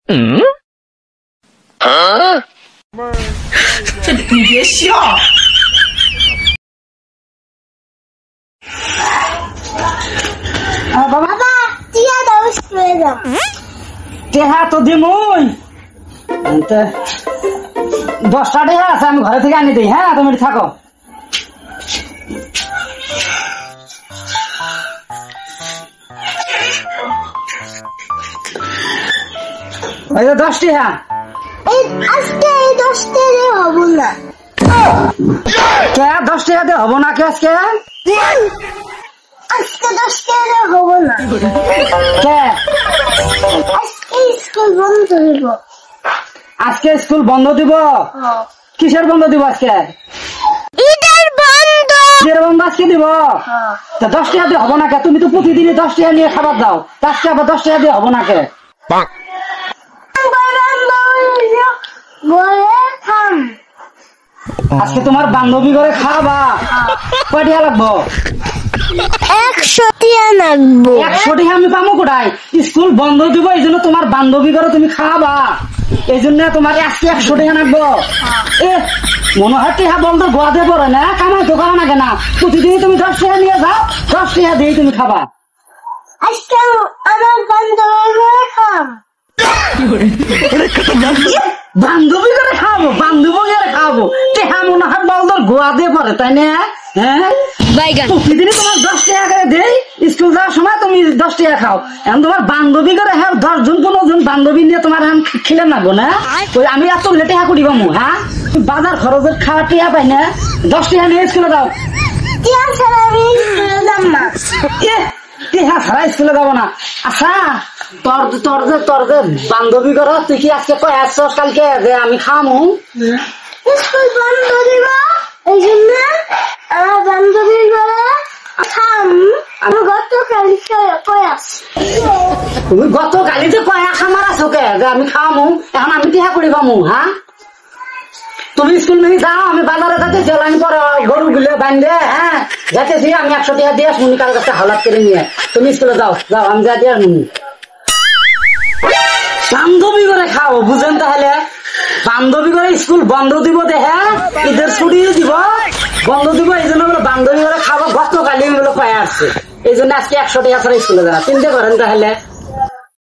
你别笑。বাবা টিয়া দাও স্প্রে দাও। টেহা তো দিমুই 10টা টেহা আছে, আমি ঘরে থেকে আনি দিই। হ্যাঁ, তুমি থাকো। ওই যে 10 টেহা। আজকে এই 10 টাকা হবো না। কে 10 টাকা দিয়ে হবো না? কে আজকে আজকে 10 টাকা হবো না। কে আজকে স্কুল বন্ধ দিব। আজকে স্কুল বন্ধ দিব? কিসের বন্ধ দিব আজকে? ঈদের বন্ধ। ঈদের বন্ধ আজকে দিব? তা 10 টাকা দিয়ে হবো না কে? তুমি তো প্রতিদিনই 10 টাকা নিয়ে খাবার দাও, আজকে আবার 10 টাকা দিয়ে হবো না কে? আজকে তোমার বান্ধবী করে খাওয়াবা? কয় টাকা লাগবো? 100 টাকা লাগবো। 100 টাকা আমি পাবো কোথায়? স্কুল বন্ধ দিব, এই জন্য তোমার বান্ধবী করে তুমি খাওয়াবা, এই জন্য তোমার আজকে 100 টাকা লাগবো। এ মনে হয় টেহা বন্ধ গোয়াতে পড়ে না, কামাই তো খাওয়া না কেন? প্রতিদিনই তুমি 10 টাকা নিয়ে যাও, 10 টাকা দিয়ে তুমি খাবা। আজকে আমার বান্ধবী করে খাম। বান্ধবী করে খাওয়াবো? বান্ধবী করে খাওয়াবো? টেহা মনে হয় বলদর গোয়া দিয়ে পড়ে, তাই না? হ্যাঁ, প্রতিদিনই তোমার 10 টাকা করে দেই, স্কুল যাওয়ার সময় তুমি 10 টাকা খাও। এখন তোমার বান্ধবী করে, হ্যাঁ 10 জন 15 জন বান্ধবী নিয়ে তোমার এখন খেলে নাগো না? ওই আমি এত লেটে হা করিব মু? হ্যাঁ, বাজার খরচের খাওয়া টিয়া পাই না, 10 টাকা নিয়ে স্কুলে যাও। টিয়া ছাড়া আমি স্কুলে যাব না। টিয়া ছাড়া স্কুলে যাবো না? আচ্ছা, তোর যে বান্ধবী করো, তুই কি আজকে কয় আসছস কালকে যে আমি খামু? স্কুল বন্ধ দিব, এই জন্য আমার বান্ধবী করে খাম। আমি গতকালকে কই আসছি। তুমি গতকালি যে কয়া খামার আছো কে যে আমি খাওয়ামু? এখন আমি টিহা করি পামু? হ্যাঁ, তুমি স্কুল নিয়ে যাও, আমি বাজারে যাচ্ছি, আমি পরে গরু গুলো বান্ধে, হ্যাঁ যাচ্ছি, আমি 100 টাকা দিয়ে শুনি কার কাছে হালাত করে নিয়ে। তুমি স্কুলে যাও, আমি যা দিয়ে শুনি। বান্ধবী করে খাও, বুঝেন? তাহলে বান্ধবী করে স্কুল বন্ধ দিব, দেখে ঈদের ছুটি দিব, বন্ধ দিব, এই জন্য বলে বান্ধবী করে খাবো। গতকালি বলে পায়ে আসছে, এই জন্য আজকে 100 টাকা করে স্কুলে যাওয়া। চিন্তা করেন তাহলে।